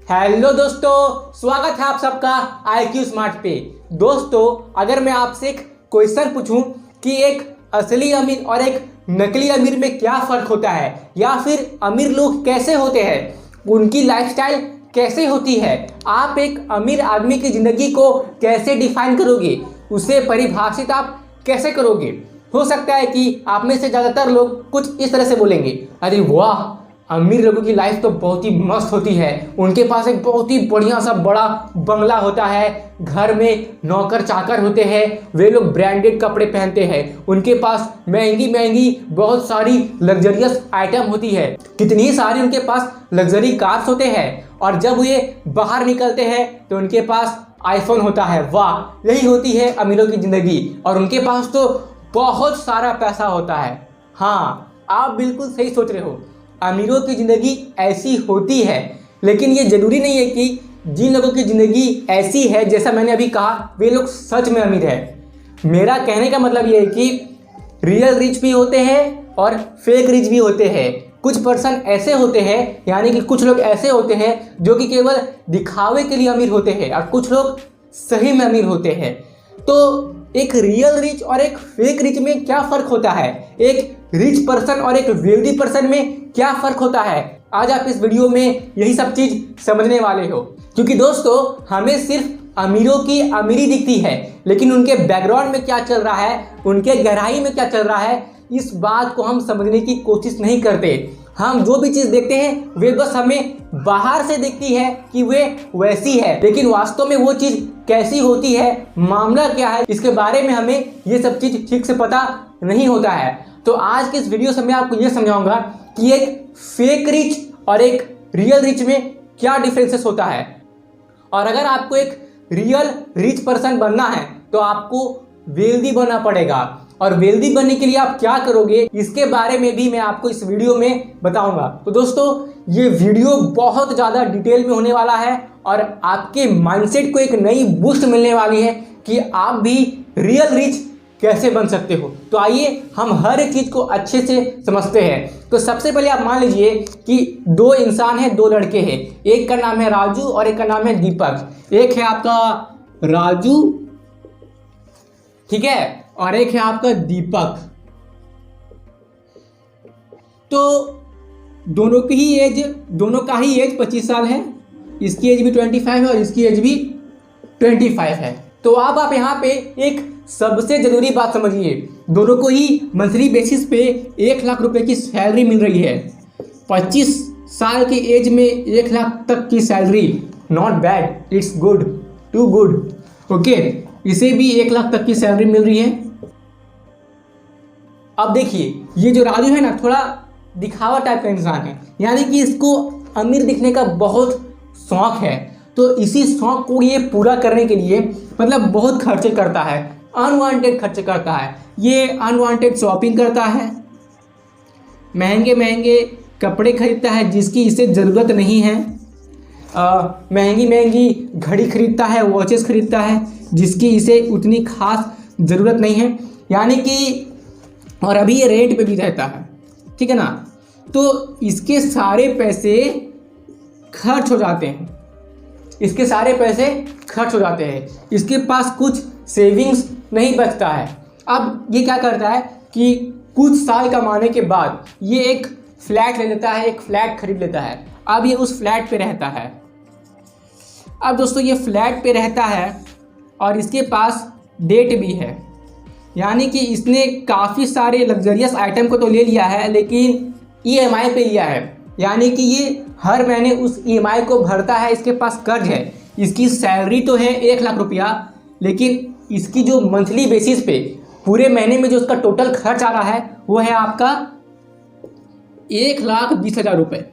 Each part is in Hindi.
हेलो दोस्तों, स्वागत है आप सबका IQ स्मार्ट पे। दोस्तों, अगर मैं आपसे एक क्वेश्चन पूछूं कि एक असली अमीर और एक नकली अमीर में क्या फर्क होता है, या फिर अमीर लोग कैसे होते हैं, उनकी लाइफस्टाइल कैसे होती है, आप एक अमीर आदमी की जिंदगी को कैसे डिफाइन करोगे, उसे परिभाषित आप कैसे करोगे। हो सकता है कि आप में से ज़्यादातर लोग कुछ इस तरह से बोलेंगे, अरे वाह, अमीर लोगों की लाइफ तो बहुत ही मस्त होती है, उनके पास एक बहुत ही बढ़िया सा बड़ा बंगला होता है, घर में नौकर चाकर होते हैं, वे लोग ब्रांडेड कपड़े पहनते हैं, उनके पास महंगी महंगी बहुत सारी लग्जरियस आइटम होती है, कितनी सारी उनके पास लग्जरी कार्स होते हैं, और जब ये बाहर निकलते हैं तो उनके पास आईफोन होता है। वाह, यही होती है अमीरों की ज़िंदगी, और उनके पास तो बहुत सारा पैसा होता है। हाँ, आप बिल्कुल सही सोच रहे हो, अमीरों की ज़िंदगी ऐसी होती है, लेकिन ये ज़रूरी नहीं है कि जिन लोगों की ज़िंदगी ऐसी है जैसा मैंने अभी कहा, वे लोग सच में अमीर है। मेरा कहने का मतलब ये है कि रियल रिच भी होते हैं और फेक रिच भी होते हैं। कुछ पर्सन ऐसे होते हैं, यानी कि कुछ लोग ऐसे होते हैं जो कि केवल दिखावे के लिए अमीर होते हैं, और कुछ लोग सही में अमीर होते हैं। तो एक रियल रिच और एक फेक रिच में क्या फ़र्क होता है, एक रिच पर्सन और एक वेल्दी पर्सन में क्या फ़र्क होता है, आज आप इस वीडियो में यही सब चीज़ समझने वाले हो। क्योंकि दोस्तों, हमें सिर्फ अमीरों की अमीरी दिखती है, लेकिन उनके बैकग्राउंड में क्या चल रहा है, उनके गहराई में क्या चल रहा है, इस बात को हम समझने की कोशिश नहीं करते। हम जो भी चीज़ देखते हैं वे बस हमें बाहर से दिखती है कि वे वैसी है, लेकिन वास्तव में वो चीज़ कैसी होती है, मामला क्या है, इसके बारे में हमें ये सब चीज़ ठीक से पता नहीं होता है। तो आज के इस वीडियो से मैं आपको ये समझाऊंगा कि एक फेक रिच और एक रियल रिच में क्या डिफरेंसेस होता है। और अगर आपको एक रियल रिच पर्सन बनना है तो आपको वेल्दी बनना पड़ेगा, और वेल्दी बनने के लिए आप क्या करोगे, इसके बारे में भी मैं आपको इस वीडियो में बताऊंगा। तो दोस्तों, ये वीडियो बहुत ज़्यादा डिटेल में होने वाला है, और आपके माइंडसेट को एक नई बूस्ट मिलने वाली है कि आप भी रियल रिच कैसे बन सकते हो। तो आइए हम हर एक चीज़ को अच्छे से समझते हैं। तो सबसे पहले आप मान लीजिए कि दो इंसान हैं, दो लड़के हैं, एक का नाम है राजू और एक का नाम है दीपक। एक है आपका राजू, ठीक है, और एक है आपका दीपक। तो दोनों का ही एज 25 साल है, इसकी एज भी 25 है और इसकी एज भी 25 है। तो अब आप यहाँ पे एक सबसे ज़रूरी बात समझिए, दोनों को ही मंथली बेसिस पे 1 लाख रुपए की सैलरी मिल रही है। 25 साल की एज में 1 लाख तक की salary, not bad, it's good, too good, okay. इसे भी 1 लाख तक की सैलरी मिल रही है। अब देखिए, ये जो राजू है ना, थोड़ा दिखावा टाइप का इंसान है, यानी कि इसको अमीर दिखने का बहुत शौक है। तो इसी शौक को ये पूरा करने के लिए मतलब बहुत खर्चे करता है, अनवांटेड खर्चे करता है। ये अनवांटेड शॉपिंग करता है, महंगे महंगे कपड़े खरीदता है जिसकी इसे ज़रूरत नहीं है, महंगी महंगी घड़ी खरीदता है, वॉचेस खरीदता है जिसकी इसे उतनी खास ज़रूरत नहीं है, यानी कि, और अभी ये रेंट पे भी रहता है, ठीक है ना। तो इसके सारे पैसे खर्च हो जाते हैं, इसके सारे पैसे खर्च हो जाते हैं, इसके पास कुछ सेविंग्स नहीं बचता है। अब ये क्या करता है कि कुछ साल कमाने के बाद ये एक फ्लैट ले लेता है, एक फ्लैट खरीद लेता है। अब ये उस फ्लैट पे रहता है। अब दोस्तों, ये फ्लैट पे रहता है और इसके पास डेट भी है, यानी कि इसने काफ़ी सारे लग्जरियस आइटम को तो ले लिया है, लेकिन EMI पे लिया है, यानी कि ये हर महीने उस EMI को भरता है। इसके पास कर्ज है, इसकी सैलरी तो है 1 लाख रुपया, लेकिन इसकी जो मंथली बेसिस पे पूरे महीने में जो उसका टोटल खर्च आ रहा है वो है आपका 1,20,000 रुपये।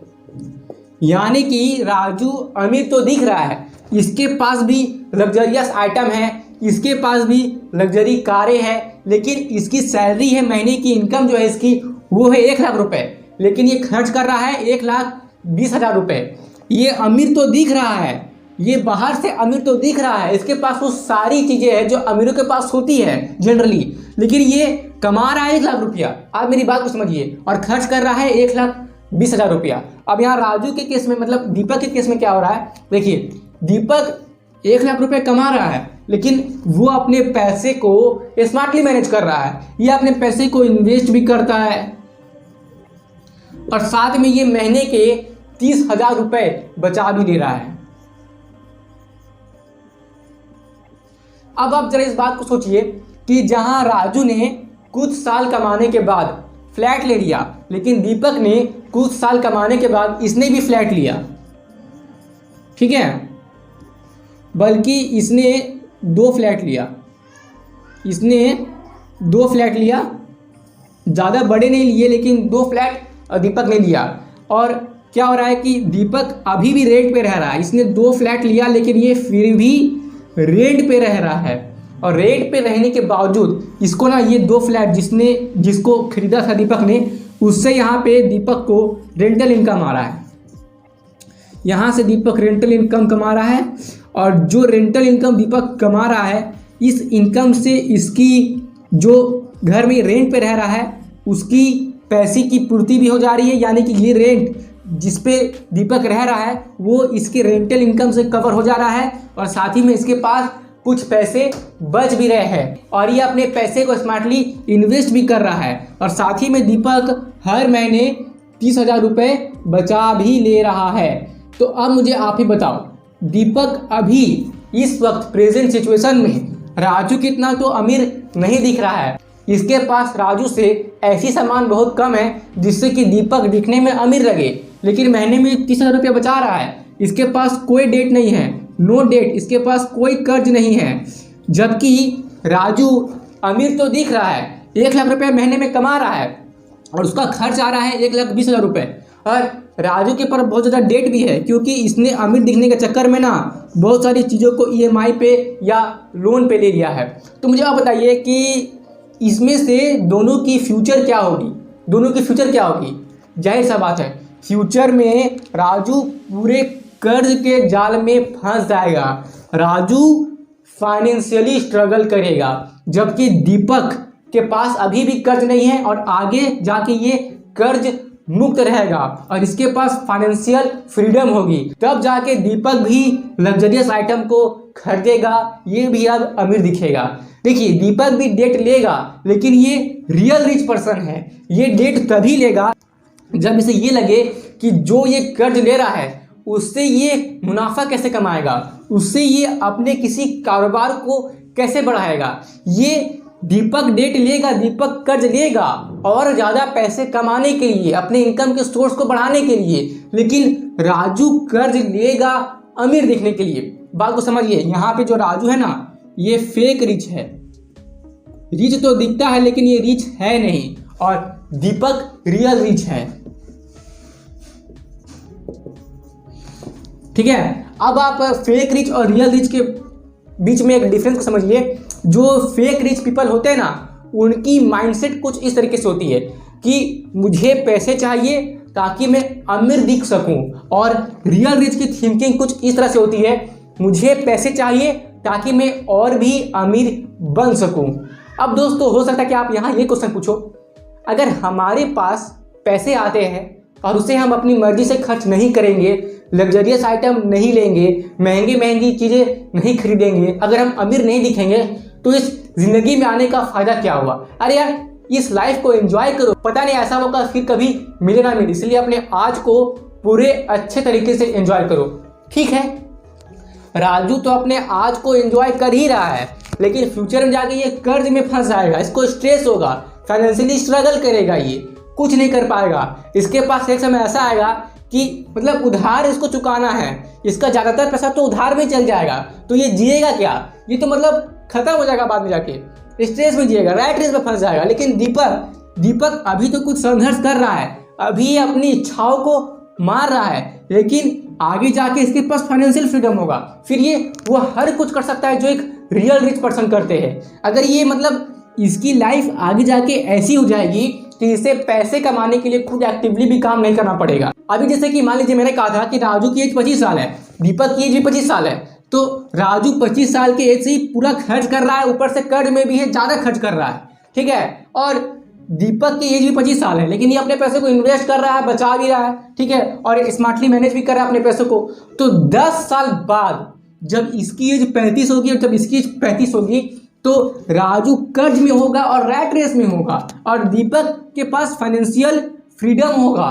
यानी कि राजू अमीर तो दिख रहा है, इसके पास भी लग्जरियस आइटम है, इसके पास भी लग्जरी कारें हैं, लेकिन इसकी सैलरी है, महीने की इनकम जो है इसकी वो है 1 लाख रुपये, लेकिन ये खर्च कर रहा है 1,20,000 रुपये। ये अमीर तो दिख रहा है, ये बाहर से अमीर तो दिख रहा है, इसके पास वो सारी चीज़ें हैं जो अमीरों के पास होती है जनरली, लेकिन ये कमा रहा है 1 लाख रुपया। आप मेरी बात को समझिए, और खर्च कर रहा है 20,000 रुपया। अब यहाँ राजू के केस में मतलब दीपक के केस में क्या हो रहा है, देखिए दीपक 1 लाख रुपए कमा रहा है, लेकिन वो अपने पैसे को स्मार्टली मैनेज कर रहा है। ये अपने पैसे को इन्वेस्ट भी करता है और साथ में ये महीने के 30,000 रुपए बचा भी ले रहा है। अब आप जरा इस बात को सोचिए कि जहां राजू ने कुछ साल कमाने के बाद फ्लैट ले लिया, लेकिन दीपक ने कुछ साल कमाने के बाद इसने भी फ्लैट लिया, ठीक है, बल्कि इसने 2 फ्लैट लिया, इसने 2 फ्लैट लिया, ज़्यादा बड़े नहीं लिए लेकिन 2 फ्लैट दीपक ने लिया। और क्या हो रहा है कि दीपक अभी भी रेंट पे रह रहा है, इसने 2 फ्लैट लिया लेकिन ये फिर भी रेंट पे रह रहा है और रेंट पे रहने के बावजूद इसको ना ये 2 फ्लैट जिसको खरीदा था दीपक ने, उससे यहाँ पे दीपक को रेंटल इनकम आ रहा है। यहाँ से दीपक रेंटल इनकम कमा रहा है और जो रेंटल इनकम दीपक कमा रहा है, इस इनकम से इसकी जो घर में रेंट पे रह रहा है उसकी पैसे की पूर्ति भी हो जा रही है, यानी कि ये रेंट जिस पे दीपक रह रहा है वो इसके रेंटल इनकम से कवर हो जा रहा है और साथ ही में इसके पास कुछ पैसे बच भी रहे हैं और ये अपने पैसे को स्मार्टली इन्वेस्ट भी कर रहा है और साथ ही में दीपक हर महीने 30,000 रुपये बचा भी ले रहा है। तो अब मुझे आप ही बताओ, दीपक अभी इस वक्त प्रेजेंट सिचुएशन में राजू कितना तो अमीर नहीं दिख रहा है। इसके पास राजू से ऐसी सामान बहुत कम है जिससे कि दीपक दिखने में अमीर लगे, लेकिन महीने में 30,000 रुपये बचा रहा है। इसके पास कोई डेट नहीं है, नो डेट, इसके पास कोई कर्ज नहीं है, जबकि राजू अमीर तो दिख रहा है, 1 लाख रुपये महीने में कमा रहा है और उसका खर्च आ रहा है 1,20,000 रुपये। और राजू के पर बहुत ज़्यादा डेट भी है क्योंकि इसने अमीर दिखने के चक्कर में ना बहुत सारी चीज़ों को EMI पे या लोन पे ले लिया है। तो मुझे आप बताइए कि इसमें से दोनों की फ्यूचर क्या होगी, दोनों की फ्यूचर क्या होगी? जाहिर सा बात है फ्यूचर में राजू पूरे कर्ज के जाल में फंस जाएगा, राजू फाइनेंशियली स्ट्रगल करेगा, जबकि दीपक के पास अभी भी कर्ज नहीं है और आगे जाके ये कर्ज मुक्त रहेगा और इसके पास फाइनेंशियल फ्रीडम होगी, तब जाके दीपक भी लग्जरियस आइटम को खरीदेगा, ये भी अब अमीर दिखेगा। देखिए दीपक भी डेट लेगा लेकिन ये रियल रिच पर्सन है, ये डेट तभी लेगा जब इसे ये लगे कि जो ये कर्ज ले रहा है उससे ये मुनाफा कैसे कमाएगा, उससे ये अपने किसी कारोबार को कैसे बढ़ाएगा। ये दीपक डेट लेगा, दीपक कर्ज लेगा और ज़्यादा पैसे कमाने के लिए, अपने इनकम के सोर्स को बढ़ाने के लिए, लेकिन राजू कर्ज लेगा अमीर दिखने के लिए। बात को समझिए, यहाँ पे जो राजू है ना ये फेक रिच है, रिच तो दिखता है लेकिन ये रिच है नहीं, और दीपक रियल रिच है, ठीक है। अब आप फेक रिच और रियल रिच के बीच में एक डिफरेंस को समझिए। जो फेक रिच पीपल होते हैं ना उनकी माइंडसेट कुछ इस तरीके से होती है कि मुझे पैसे चाहिए ताकि मैं अमीर दिख सकूं, और रियल रिच की थिंकिंग कुछ इस तरह से होती है, मुझे पैसे चाहिए ताकि मैं और भी अमीर बन सकूं। अब दोस्तों हो सकता है कि आप यहाँ ये क्वेश्चन पूछो, अगर हमारे पास पैसे आते हैं और उसे हम अपनी मर्जी से खर्च नहीं करेंगे, लग्जरियस आइटम नहीं लेंगे, महंगी महंगी चीज़ें नहीं खरीदेंगे, अगर हम अमीर नहीं दिखेंगे तो इस ज़िंदगी में आने का फ़ायदा क्या हुआ? अरे यार इस लाइफ को एंजॉय करो, पता नहीं ऐसा मौका फिर कभी मिले ना मिले, इसलिए अपने आज को पूरे अच्छे तरीके से एंजॉय करो, ठीक है। राजू तो अपने आज को एंजॉय कर ही रहा है लेकिन फ्यूचर में जाके ये कर्ज में फंस जाएगा, इसको स्ट्रेस होगा, फाइनेंशियली स्ट्रगल करेगा, ये कुछ नहीं कर पाएगा। इसके पास एक समय ऐसा आएगा कि मतलब उधार इसको चुकाना है, इसका ज़्यादातर पैसा तो उधार में चल जाएगा, तो ये जिएगा क्या? ये तो मतलब खत्म हो जाएगा, बाद में जाके स्ट्रेस में जिएगा, राइट रेस में फंस जाएगा। लेकिन दीपक अभी तो कुछ संघर्ष कर रहा है, अभी अपनी इच्छाओं को मार रहा है, लेकिन आगे जाके इसके पास फाइनेंशियल फ्रीडम होगा, फिर ये वो हर कुछ कर सकता है जो एक रियल रिच पर्सन करते हैं। अगर ये मतलब इसकी लाइफ आगे जाके ऐसी हो जाएगी कि इसे पैसे कमाने के लिए खुद एक्टिवली भी काम नहीं करना पड़ेगा। अभी जैसे कि मान लीजिए मैंने कहा था कि राजू की एज 25 साल है, दीपक की एज भी 25 साल है, तो राजू 25 साल के एज से ही पूरा खर्च कर रहा है, ऊपर से कर्ज में भी है, ज़्यादा खर्च कर रहा है, ठीक है। और दीपक की एज भी 25 साल है, लेकिन ये अपने पैसे को इन्वेस्ट कर रहा है, बचा भी रहा है, ठीक है, और स्मार्टली मैनेज भी कर रहा है अपने पैसों को। तो 10 साल बाद जब इसकी एज 35 होगी और जब इसकी एज 35 होगी तो राजू कर्ज में होगा और रैट रेस में होगा और दीपक के पास फाइनेंशियल फ्रीडम होगा।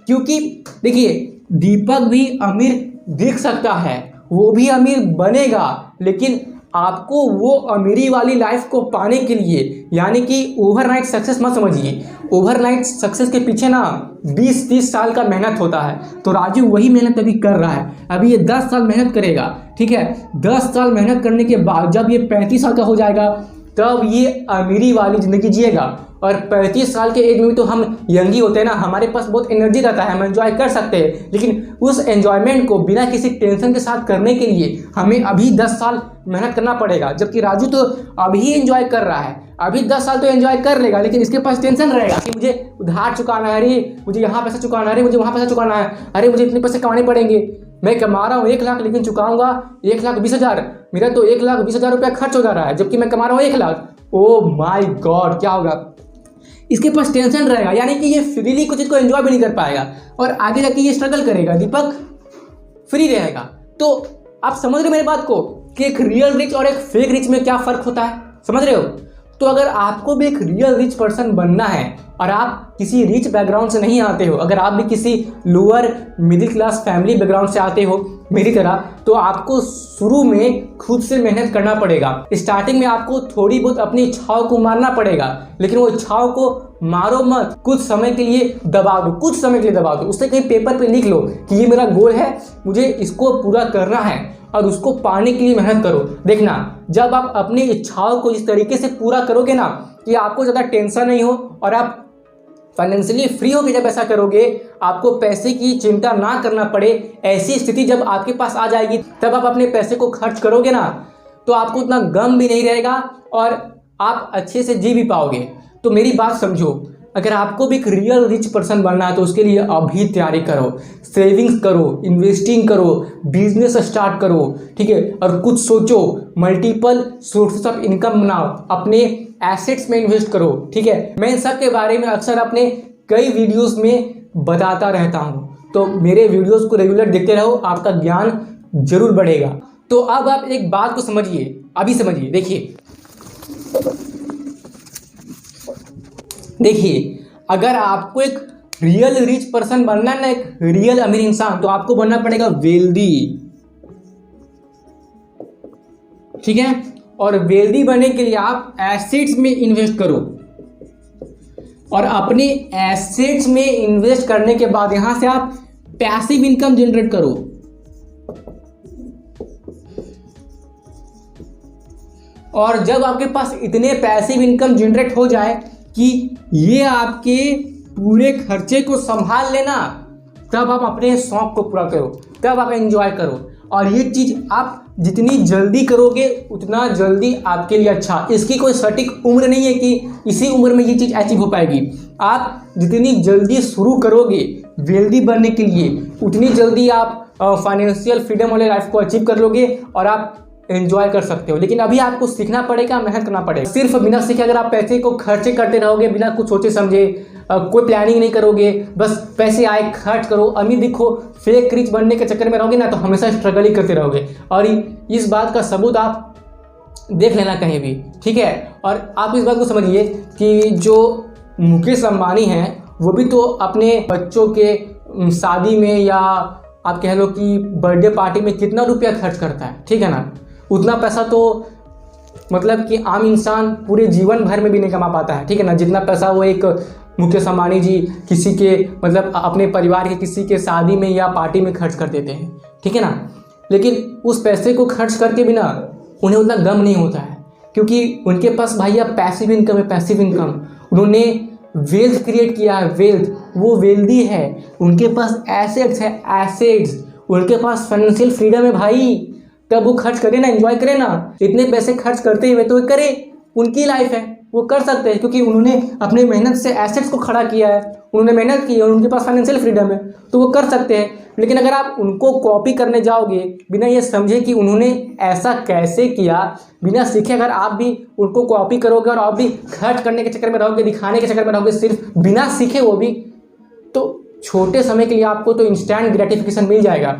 क्योंकि देखिए, दीपक भी अमीर दिख सकता है, वो भी अमीर बनेगा, लेकिन आपको वो अमीरी वाली लाइफ को पाने के लिए, यानी कि ओवरनाइट सक्सेस मत समझिए। ओवरनाइट सक्सेस के पीछे ना 20-30 साल का मेहनत होता है। तो राजू वही मेहनत अभी कर रहा है। अभी ये 10 साल मेहनत करेगा, ठीक है। 10 साल मेहनत करने के बाद जब ये 35 साल का हो जाएगा तब ये अमीरी वाली ज़िंदगी जिएगा। और 35 साल के एज में भी तो हम यंग ही होते हैं ना, हमारे पास बहुत एनर्जी रहता है, हम एंजॉय कर सकते हैं। लेकिन उस एंजॉयमेंट को बिना किसी टेंशन के साथ करने के लिए हमें अभी 10 साल मेहनत करना पड़ेगा। जबकि राजू तो अभी एंजॉय कर रहा है, अभी 10 साल तो एंजॉय कर लेगा, लेकिन इसके पास टेंशन रहेगा कि मुझे उधार चुकाना है, अरे मुझे यहाँ पैसा चुकाना है, अरे मुझे वहाँ पैसा चुकाना है, अरे मुझे इतने पैसे कमाने पड़ेंगे। मैं कमा रहा हूँ 1 लाख लेकिन चुकाऊंगा 1,20,000, मेरा तो 1,20,000 रुपया खर्च हो जा रहा है, जबकि मैं कमा रहा हूँ 1 लाख। ओ माय गॉड, क्या होगा? इसके पास टेंशन रहेगा, यानी कि ये फ्रीली कुछ चीज़ को एंजॉय भी नहीं कर पाएगा और आगे जाके ये स्ट्रगल करेगा। दीपक फ्री रहेगा। तो आप समझ रहे मेरी बात को कि एक रियल रिच और एक फेक रिच में क्या फ़र्क होता है, समझ रहे हो? तो अगर आपको भी एक रियल रिच पर्सन बनना है और आप किसी रिच बैकग्राउंड से नहीं आते हो, अगर आप भी किसी lower middle class family background से आते हो मेरी तरह, तो आपको शुरू में खुद से मेहनत करना पड़ेगा। स्टार्टिंग में आपको थोड़ी बहुत अपनी इच्छाओं को मारना पड़ेगा, लेकिन वो इच्छाओं को मारो मत, कुछ समय के लिए दबा दो, कुछ समय के लिए दबा दो। उससे कहीं पेपर पे लिख लो कि ये मेरा गोल है, मुझे इसको पूरा करना है और उसको पाने के लिए मेहनत करो। देखना, जब आप अपनी इच्छाओं को इस तरीके से पूरा करोगे ना कि आपको ज़्यादा टेंशन नहीं हो और आप फाइनेंशियली फ्री होकर जब ऐसा करोगे, आपको पैसे की चिंता ना करना पड़े, ऐसी स्थिति जब आपके पास आ जाएगी, तब आप अपने पैसे को खर्च करोगे ना तो आपको उतना गम भी नहीं रहेगा और आप अच्छे से जी भी पाओगे। तो मेरी बात समझो, अगर आपको भी एक रियल रिच पर्सन बनना है तो उसके लिए अभी तैयारी करो, सेविंग्स करो, इन्वेस्टिंग करो, बिजनेस स्टार्ट करो, ठीक है, और कुछ सोचो, मल्टीपल सोर्सेस ऑफ इनकम बनाओ, अपने एसेट्स में इन्वेस्ट करो, ठीक है। मैं इन सब के बारे में अक्सर अपने कई वीडियोस में बताता रहता हूँ, तो मेरे वीडियोस को रेगुलर देखते रहो, आपका ज्ञान जरूर बढ़ेगा। तो अब आप एक बात को समझिए, अभी समझिए। देखिए, अगर आपको एक रियल रिच पर्सन बनना है ना, एक रियल अमीर इंसान, तो आपको बनना पड़ेगा वेल्दी, ठीक है। और वेल्दी बनने के लिए आप एसेट्स में इन्वेस्ट करो और अपने एसेट्स में इन्वेस्ट करने के बाद यहां से आप पैसिव इनकम जनरेट करो। और जब आपके पास इतने पैसिव इनकम जनरेट हो जाए कि ये आपके पूरे खर्चे को संभाल लेना, तब आप अपने शौक को पूरा करो, तब आप एंजॉय करो। और ये चीज़ आप जितनी जल्दी करोगे उतना जल्दी आपके लिए अच्छा। इसकी कोई सटीक उम्र नहीं है कि इसी उम्र में ये चीज़ अचीव हो पाएगी। आप जितनी जल्दी शुरू करोगे वेल्दी बनने के लिए, उतनी जल्दी आप फाइनेंशियल फ्रीडम वाले लाइफ को अचीव कर लोगे और आप एंजॉय कर सकते हो। लेकिन अभी आपको सीखना पड़ेगा, मेहनत करना पड़ेगा। सिर्फ बिना सीखे अगर आप पैसे को खर्चे करते रहोगे, बिना कुछ सोचे समझे, कोई प्लानिंग नहीं करोगे, बस पैसे आए खर्च करो, अमीर दिखो, फेक रिच बनने के चक्कर में रहोगे ना, तो हमेशा स्ट्रगल ही करते रहोगे। और इस बात का सबूत आप देख लेना कहीं भी, ठीक है। और आप इस बात को समझिए कि जो मुकेश अंबानी हैं वो भी तो अपने बच्चों के शादी में या आप कह लो कि बर्थडे पार्टी में कितना रुपया खर्च करता है, ठीक है ना। उतना पैसा तो मतलब कि आम इंसान पूरे जीवन भर में भी नहीं कमा पाता है, ठीक है ना, जितना पैसा वो एक मुकेश अंबानी जी किसी के मतलब अपने परिवार के किसी के शादी में या पार्टी में खर्च कर देते हैं, ठीक है ना। लेकिन उस पैसे को खर्च करके भी ना उन्हें उतना गम नहीं होता है, क्योंकि उनके पास भैया पैसिव इनकम है, पैसिव इनकम। उन्होंने वेल्थ क्रिएट किया है, वेल्थ, वो वेल्दी है, उनके पास एसेट्स है, एसेट्स, उनके पास फाइनेंशियल फ्रीडम है भाई। तब वो खर्च करे ना, एंजॉय करे ना, इतने पैसे खर्च करते हुए तो करे, उनकी लाइफ है। वो कर सकते हैं, क्योंकि उन्होंने अपने मेहनत से एसेट्स को खड़ा किया है, उन्होंने मेहनत की है और उनके पास फाइनेंशियल फ्रीडम है, तो वो कर सकते हैं। लेकिन अगर आप उनको कॉपी करने जाओगे बिना ये समझे कि उन्होंने ऐसा कैसे किया, बिना सीखे अगर आप भी उनको कॉपी करोगे और आप भी खर्च करने के चक्कर में रहोगे, दिखाने के चक्कर में रहोगे, सिर्फ बिना सीखे वो भी, तो छोटे समय के लिए आपको तो इंस्टेंट ग्रेटिफिकेशन मिल जाएगा,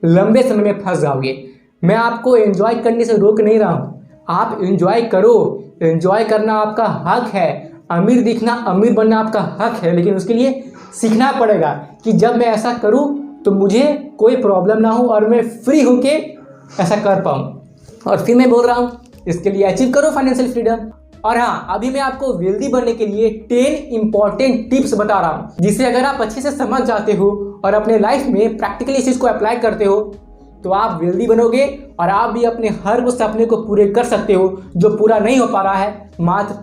लंबे समय में फंस जाओगे। मैं आपको एंजॉय करने से रोक नहीं रहा हूँ, आप एंजॉय करो, एंजॉय करना आपका हक है, अमीर दिखना, अमीर बनना आपका हक है, लेकिन उसके लिए सीखना पड़ेगा कि जब मैं ऐसा करूँ तो मुझे कोई प्रॉब्लम ना हो और मैं फ्री होके ऐसा कर पाऊँ। और फिर मैं बोल रहा हूँ, इसके लिए अचीव करो फाइनेंशियल फ्रीडम। और हाँ, अभी मैं आपको वेल्दी बनने के लिए 10 इंपॉर्टेंट टिप्स बता रहा हूँ, जिसे अगर आप अच्छे से समझ जाते हो और अपने लाइफ में प्रैक्टिकली इस चीज़ को अप्लाई करते हो तो आप वेल्दी बनोगे और आप भी अपने हर उस सपने को पूरे कर सकते हो जो पूरा नहीं हो पा रहा है मात्र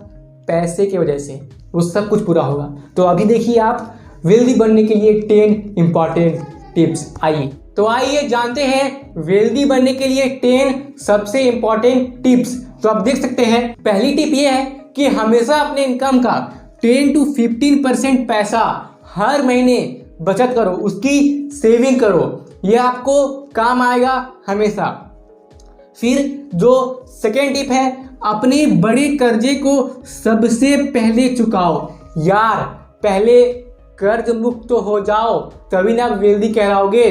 पैसे की वजह से, वो सब कुछ पूरा होगा। तो अभी देखिए आप वेल्दी बनने के लिए 10 इंपॉर्टेंट टिप्स। आइए जानते हैं वेल्दी बनने के लिए 10 सबसे इंपॉर्टेंट टिप्स। तो आप देख सकते हैं, पहली टिप ये है कि हमेशा अपने इनकम का 10 to 15% पैसा हर महीने बचत करो, उसकी सेविंग करो, ये आपको काम आएगा हमेशा। फिर जो सेकेंड टिप है, अपने बड़े कर्जे को सबसे पहले चुकाओ। यार पहले कर्ज मुक्त तो हो जाओ, तभी ना आप वेल्दी कहलाओगे।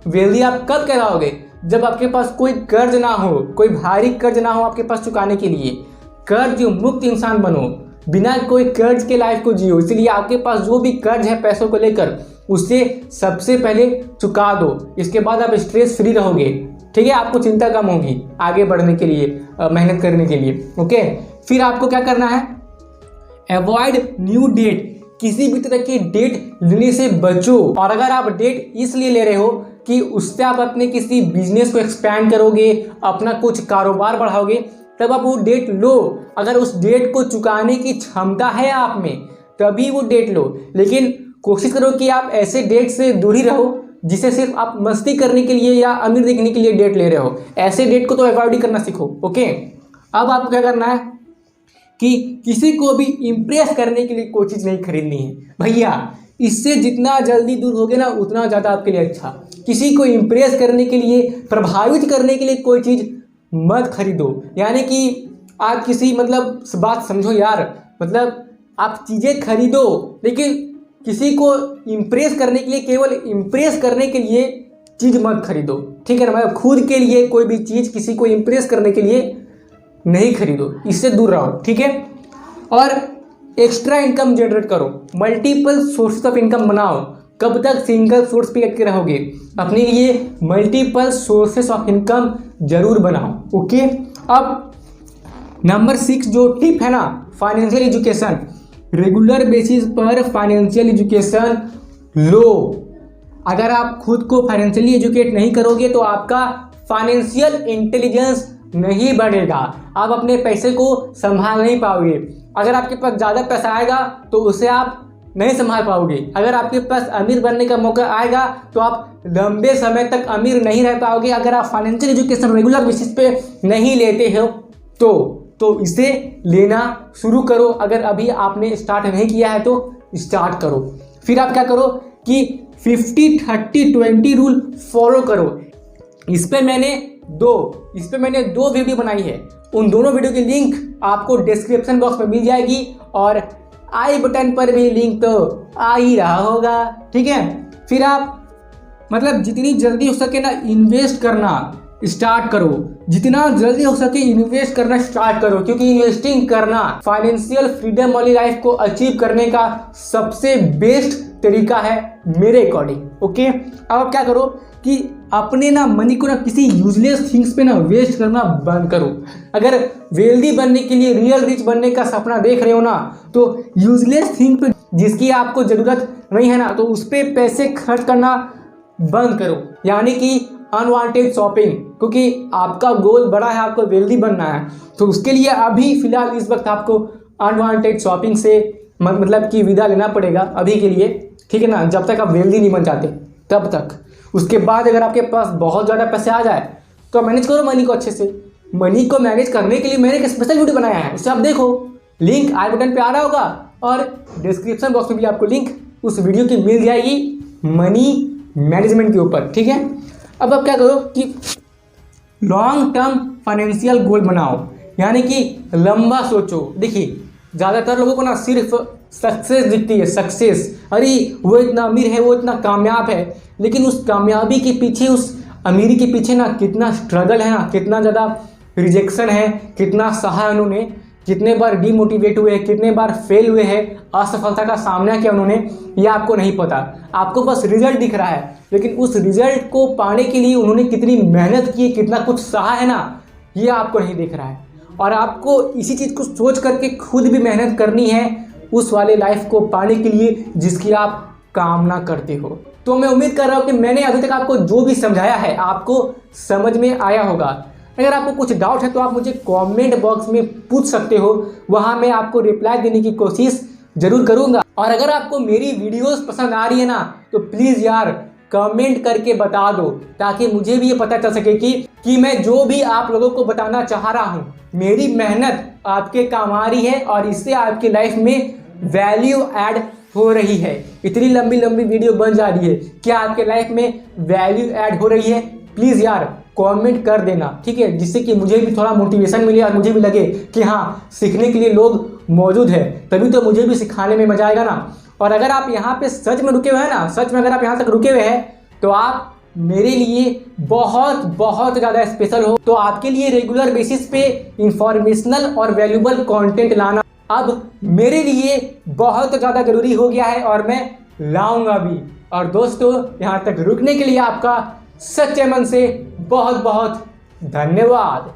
वेल्दी आप कब कहलाओगे? जब आपके पास कोई कर्ज ना हो, कोई भारी कर्ज ना हो आपके पास चुकाने के लिए। कर्ज मुक्त इंसान बनो, बिना कोई कर्ज के लाइफ को जियो। इसलिए आपके पास जो भी कर्ज है पैसों को लेकर, उसे सबसे पहले चुका दो, इसके बाद आप स्ट्रेस फ्री रहोगे। ठीक है, आपको चिंता कम होगी आगे बढ़ने के लिए, मेहनत करने के लिए। ओके, फिर आपको क्या करना है, अवॉइड न्यू डेट, किसी भी तरह की डेट लेने से बचो। और अगर आप डेट इसलिए ले रहे हो कि उससे आप अपने किसी बिजनेस को एक्सपैंड करोगे, अपना कुछ कारोबार बढ़ाओगे, तब आप वो डेट लो। अगर उस डेट को चुकाने की क्षमता है आप में, तभी वो डेट लो। लेकिन कोशिश करो कि आप ऐसे डेट से दूर ही रहो जिसे सिर्फ आप मस्ती करने के लिए या अमीर दिखने के लिए डेट ले रहे हो। ऐसे डेट को तो अवॉइड ही करना सीखो। ओके, अब आपको क्या करना है कि किसी को भी इम्प्रेस करने के लिए कोई चीज़ नहीं खरीदनी है भैया। इससे जितना जल्दी दूर होगे ना, उतना ज़्यादा आपके लिए अच्छा। किसी को इम्प्रेस करने के लिए, प्रभावित करने के लिए कोई चीज़ मत खरीदो। यानी कि आप किसी, मतलब बात समझो यार, मतलब आप चीज़ें खरीदो लेकिन किसी को इम्प्रेस करने के लिए, केवल इम्प्रेस करने के लिए चीज़ मत खरीदो। ठीक है ना, मतलब खुद के लिए कोई भी चीज़ किसी को इम्प्रेस करने के लिए नहीं खरीदो, इससे दूर रहो। ठीक है, और एक्स्ट्रा इनकम जनरेट करो, मल्टीपल सोर्सेस ऑफ इनकम बनाओ। कब तक सिंगल सोर्स पे अटके रहोगे? अपने लिए मल्टीपल सोर्सेस ऑफ इनकम जरूर बनाओ। ओके, अब नंबर 6 जो टिप है ना, फाइनेंशियल एजुकेशन, रेगुलर बेसिस पर फाइनेंशियल एजुकेशन लो। अगर आप खुद को फाइनेंशियली एजुकेट नहीं करोगे तो आपका फाइनेंशियल इंटेलिजेंस नहीं बढ़ेगा, आप अपने पैसे को संभाल नहीं पाओगे। अगर आपके पास ज़्यादा पैसा आएगा तो उसे आप नहीं संभाल पाओगे। अगर आपके पास अमीर बनने का मौका आएगा तो आप लंबे समय तक अमीर नहीं रह पाओगे। अगर आप फाइनेंशियल एजुकेशन रेगुलर बेसिस पे नहीं लेते हो तो इसे लेना शुरू करो। अगर अभी आपने स्टार्ट नहीं किया है तो स्टार्ट करो। फिर आप क्या करो कि 50-30-20 रूल फॉलो करो। इस पे मैंने दो वीडियो बनाई है, उन दोनों वीडियो की लिंक आपको डिस्क्रिप्शन बॉक्स में मिल जाएगी और आई बटन पर भी लिंक तो आ ही रहा होगा। ठीक है, फिर आप मतलब जितनी जल्दी हो सके ना इन्वेस्ट करना स्टार्ट करो, जितना जल्दी हो सके इन्वेस्ट करना स्टार्ट करो, क्योंकि इन्वेस्टिंग करना फाइनेंशियल फ्रीडम वाली लाइफ को अचीव करने का सबसे बेस्ट तरीका है मेरे अकॉर्डिंग। ओके, अब आप क्या करो कि अपने ना मनी को ना किसी यूजलेस थिंग्स पे ना वेस्ट करना बंद करो। अगर वेल्दी बनने के लिए, रियल रिच बनने का सपना देख रहे हो ना, तो यूजलेस थिंग पे जिसकी आपको ज़रूरत नहीं है ना, तो उस पर पैसे खर्च करना बंद करो। यानी कि अनवांटेड शॉपिंग, क्योंकि आपका गोल बड़ा है, आपको वेल्दी बनना है, तो उसके लिए अभी फिलहाल इस वक्त आपको अनवांटेड शॉपिंग से मतलब कि विदा लेना पड़ेगा अभी के लिए। ठीक है ना, जब तक आप वेल्दी नहीं बन जाते तब तक। उसके बाद अगर आपके पास बहुत ज़्यादा पैसे आ जाए तो मैनेज करो मनी को अच्छे से। मनी को मैनेज करने के लिए मैंने एक स्पेशल वीडियो बनाया है, उससे आप देखो। लिंक आई बटन पे आ रहा होगा और डिस्क्रिप्शन बॉक्स में भी आपको लिंक उस वीडियो की मिल जाएगी मनी मैनेजमेंट के ऊपर। ठीक है, अब आप क्या करो कि लॉन्ग टर्म फाइनेंशियल गोल बनाओ, यानी कि लंबा सोचो। देखिए ज़्यादातर लोगों को ना सिर्फ सक्सेस दिखती है, सक्सेस, अरे वो इतना अमीर है, वो इतना कामयाब है, लेकिन उस कामयाबी के पीछे, उस अमीरी के पीछे ना कितना स्ट्रगल है ना, कितना ज़्यादा रिजेक्शन है, कितना सहा है उन्होंने, कितने बार डीमोटिवेट हुए, कितने बार फेल हुए हैं, असफलता का सामना किया उन्होंने, ये आपको नहीं पता। आपको बस रिजल्ट दिख रहा है, लेकिन उस रिजल्ट को पाने के लिए उन्होंने कितनी मेहनत की, कितना कुछ सहा है ना, ये आपको नहीं दिख रहा है। और आपको इसी चीज़ को सोच करके खुद भी मेहनत करनी है उस वाले लाइफ को पाने के लिए जिसकी आप कामना करते हो। तो मैं उम्मीद कर रहा हूँ कि मैंने अभी तक आपको जो भी समझाया है आपको समझ में आया होगा। अगर आपको कुछ डाउट है तो आप मुझे कमेंट बॉक्स में पूछ सकते हो, वहाँ मैं आपको रिप्लाई देने की कोशिश जरूर करूँगा। और अगर आपको मेरी वीडियोस पसंद आ रही है ना तो प्लीज़ यार कमेंट करके बता दो, ताकि मुझे भी ये पता चल सके कि मैं जो भी आप लोगों को बताना चाह रहा हूँ, मेरी मेहनत आपके काम आ रही है और इससे आपकी लाइफ में वैल्यू ऐड हो रही है। इतनी लंबी लंबी वीडियो बन जा रही है, क्या आपके लाइफ में वैल्यू ऐड हो रही है? प्लीज़ यार कमेंट कर देना, ठीक है, जिससे कि मुझे भी थोड़ा मोटिवेशन मिले और मुझे भी लगे कि हाँ सीखने के लिए लोग मौजूद है, तभी तो मुझे भी सिखाने में मजा आएगा ना। और अगर आप यहाँ पे सच में रुके हुए हैं ना, सच में अगर आप यहाँ तक रुके हुए हैं तो आप मेरे लिए बहुत बहुत ज़्यादा स्पेशल हो। तो आपके लिए रेगुलर बेसिस पे इंफॉर्मेशनल और वैल्यूबल कंटेंट लाना अब मेरे लिए बहुत ज़्यादा ज़रूरी हो गया है और मैं लाऊंगा भी। और दोस्तों यहाँ तक रुकने के लिए आपका सच्चे मन से बहुत बहुत धन्यवाद।